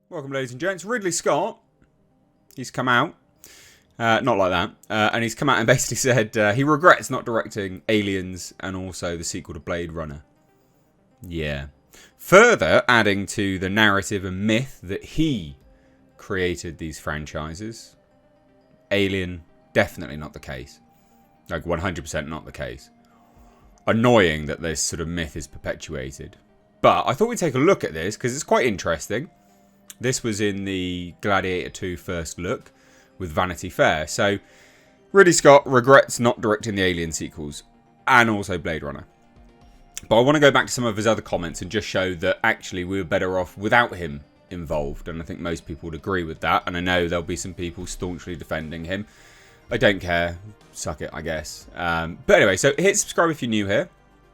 Welcome, ladies and gents. Ridley Scott, he's come out, not like that, and he's come out and basically said he regrets not directing Aliens and also the sequel to Blade Runner. Yeah. Further adding to the narrative and myth that he created these franchises. Alien, definitely not the case. Like 100% not the case. Annoying that this sort of myth is perpetuated. But I thought we'd take a look at this because it's quite interesting. This was in the Gladiator 2 first look with Vanity Fair. So, Ridley Scott regrets not directing the Alien sequels and also Blade Runner. But I want to go back to some of his other comments and just show that actually we were better off without him involved. And I think most people would agree with that. And I know there'll be some people staunchly defending him. I don't care. Suck it, I guess. But anyway, so hit subscribe if you're new here.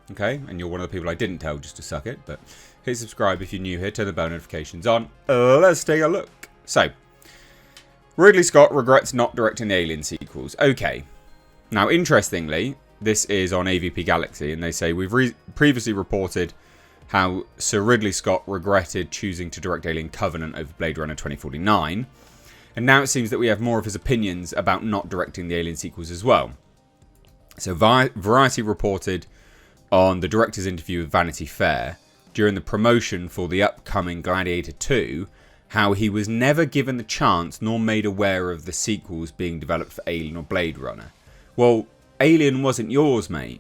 Okay, and you're one of the people I didn't tell just to suck it, but hit subscribe if you're new here, turn the bell notifications on. Let's take a look. So, Ridley Scott regrets not directing the Alien sequels. Okay, now interestingly, this is on AVP Galaxy, and they say, we've previously reported how Sir Ridley Scott regretted choosing to direct Alien Covenant over Blade Runner 2049, and now it seems that we have more of his opinions about not directing the Alien sequels as well. So, Variety reported on the director's interview with Vanity Fair during the promotion for the upcoming Gladiator 2, how he was never given the chance nor made aware of the sequels being developed for Alien or Blade Runner. Well, Alien wasn't yours, mate.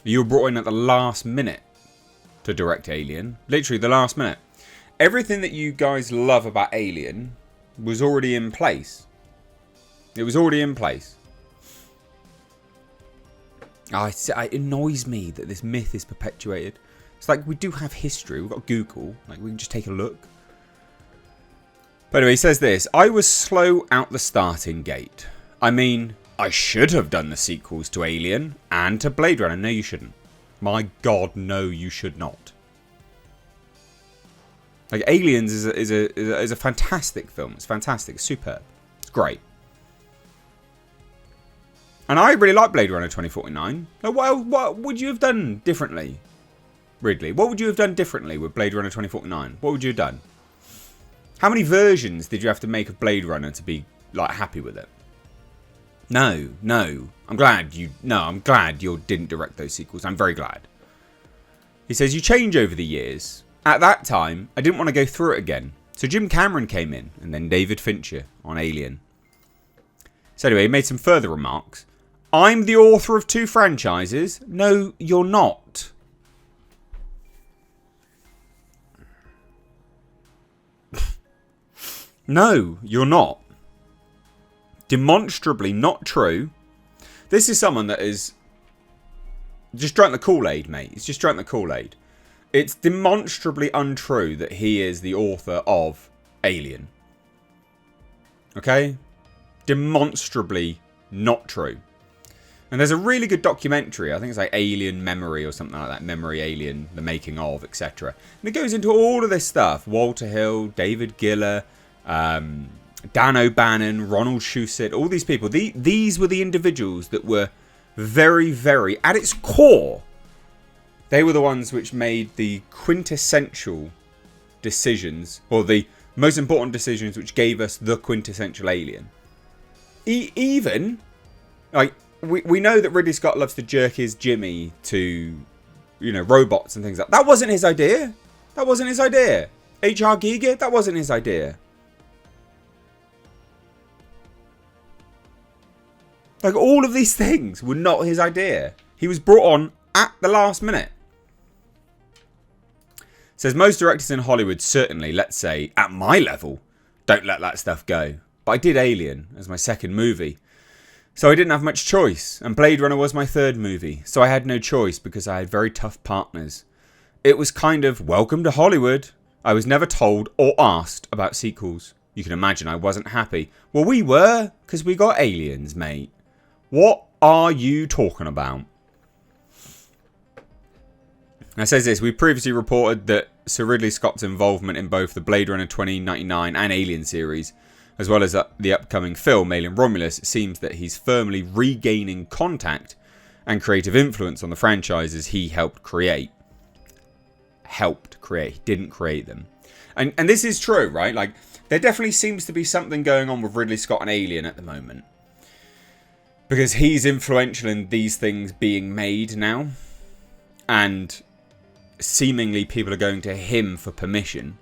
You were brought in at the last minute to direct Alien. Literally the last minute. Everything that you guys love about Alien was already in place. It was already in place. It annoys me that this myth is perpetuated. It's like we do have history. We've got Google. Like we can just take a look. But anyway, he says this. I was slow out the starting gate. I mean, I should have done the sequels to Alien and to Blade Runner. No, you shouldn't. My God, no, you should not. Like Aliens is a fantastic film. It's fantastic. It's superb. It's great. And I really like Blade Runner 2049. Like, what would you have done differently, Ridley? What would you have done differently with Blade Runner 2049? What would you have done? How many versions did you have to make of Blade Runner to be like happy with it? No. I'm glad you didn't direct those sequels. I'm very glad. He says you change over the years. At that time, I didn't want to go through it again. So Jim Cameron came in, and then David Fincher on Alien. So anyway, he made some further remarks. I'm the author of 2 franchises. No, you're not. No, you're not. Demonstrably not true. This is someone that is just drunk the Kool-Aid, mate. He's just drunk the Kool-Aid. It's demonstrably untrue that he is the author of Alien. Okay? Demonstrably not true. And there's a really good documentary, I think it's like Alien Memory or something like that, Memory Alien, the making of, etc. And it goes into all of this stuff. Walter Hill, David Giller, Dan O'Bannon, Ronald Shusett, all these people. These were the individuals that were very, very, at its core, they were the ones which made the quintessential decisions, or the most important decisions which gave us the quintessential Alien. Even, like, we know that Ridley Scott loves to jerk his Jimmy to, robots and things like that. That wasn't his idea. That wasn't his idea. H.R. Giger, that wasn't his idea. Like, all of these things were not his idea. He was brought on at the last minute. Says most directors in Hollywood certainly, let's say, at my level, don't let that stuff go. But I did Alien as my second movie. So I didn't have much choice, and Blade Runner was my third movie, so I had no choice because I had very tough partners. It was kind of, welcome to Hollywood. I was never told or asked about sequels. You can imagine I wasn't happy. Well, we were, because we got Aliens, mate. What are you talking about? Now it says this, we previously reported that Sir Ridley Scott's involvement in both the Blade Runner 2099 and Alien series, as well as the upcoming film Alien Romulus, seems that he's firmly regaining contact and creative influence on the franchises he helped create. helped create. He didn't create them. And this is true, right? Like, there definitely seems to be something going on with Ridley Scott and Alien at the moment. Because he's influential in these things being made now. And seemingly people are going to him for permission.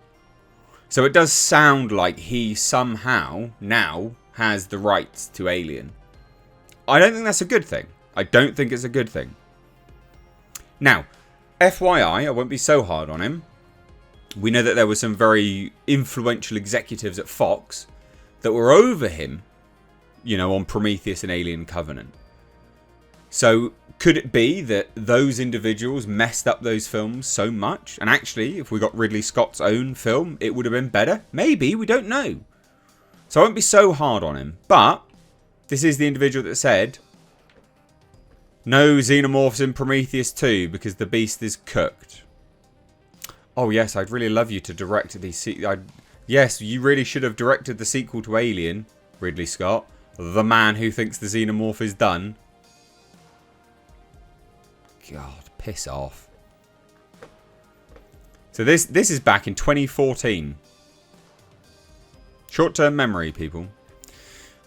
So it does sound like he somehow now has the rights to Alien. I don't think that's a good thing. I don't think it's a good thing. Now, FYI, I won't be so hard on him. We know that there were some very influential executives at Fox that were over him, you know, on Prometheus and Alien Covenant. So, could it be that those individuals messed up those films so much? And actually, if we got Ridley Scott's own film, it would have been better? Maybe, we don't know. So I won't be so hard on him. But, this is the individual that said, no xenomorphs in Prometheus 2 because the beast is cooked. Oh yes, I'd really love you to direct the yes, you really should have directed the sequel to Alien, Ridley Scott. The man who thinks the xenomorph is done. God, piss off. So this is back in 2014. Short-term memory, people.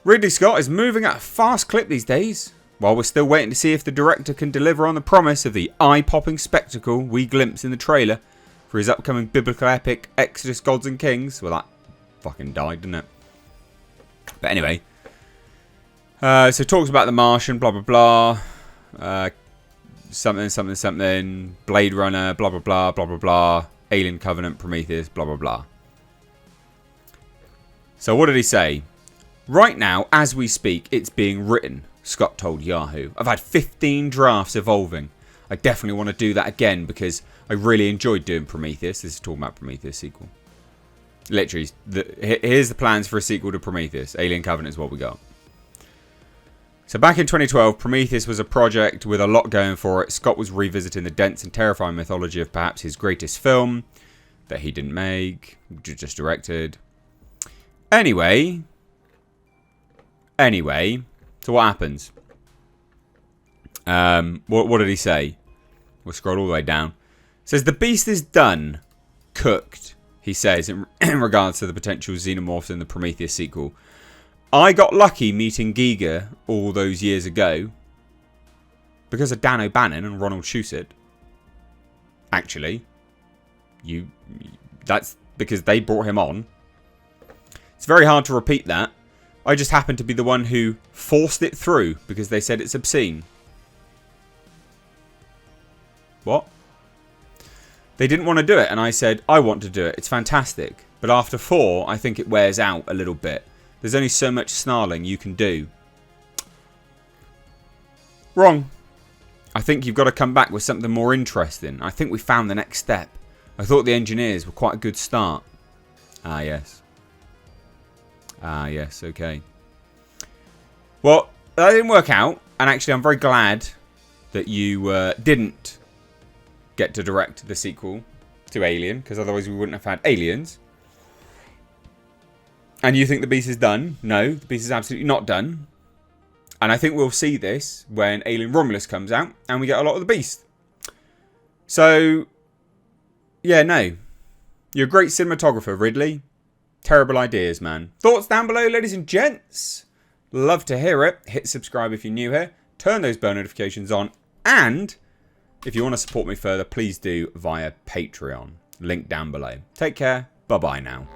Ridley Scott is moving at a fast clip these days, while we're still waiting to see if the director can deliver on the promise of the eye-popping spectacle we glimpsed in the trailer for his upcoming biblical epic, Exodus Gods and Kings. Well, that fucking died, didn't it? But anyway. So talks about the Martian, blah, blah, blah. Something. Blade Runner, blah, blah, blah, blah, blah, blah. Alien Covenant, Prometheus, blah, blah, blah. So what did he say? Right now, as we speak, it's being written, Scott told Yahoo. I've had 15 drafts evolving. I definitely want to do that again because I really enjoyed doing Prometheus. This is talking about Prometheus sequel. Literally, here's the plans for a sequel to Prometheus. Alien Covenant is what we got. So back in 2012, Prometheus was a project with a lot going for it. Scott was revisiting the dense and terrifying mythology of perhaps his greatest film that he didn't make, just directed. Anyway, so what happens? What did he say? We'll scroll all the way down. It says, the beast is done. Cooked, he says, in regards to the potential xenomorphs in the Prometheus sequel. I got lucky meeting Giga all those years ago because of Dan O'Bannon and Ronald Shusett. Actually, that's because they brought him on. It's very hard to repeat that. I just happened to be the one who forced it through because they said it's obscene. What? They didn't want to do it and I said, I want to do it. It's fantastic. But after 4, I think it wears out a little bit. There's only so much snarling you can do. Wrong. I think you've got to come back with something more interesting. I think we found the next step. I thought the engineers were quite a good start. Ah, yes. Ah, yes, okay. Well, that didn't work out. And actually, I'm very glad that you didn't get to direct the sequel to Alien. Because otherwise we wouldn't have had Aliens. And you think the beast is done? No, the beast is absolutely not done. And I think we'll see this when Alien Romulus comes out and we get a lot of the beast. So, yeah, no. You're a great cinematographer, Ridley. Terrible ideas, man. Thoughts down below, ladies and gents. Love to hear it. Hit subscribe if you're new here. Turn those bell notifications on. And if you want to support me further, please do via Patreon. Link down below. Take care. Bye-bye now.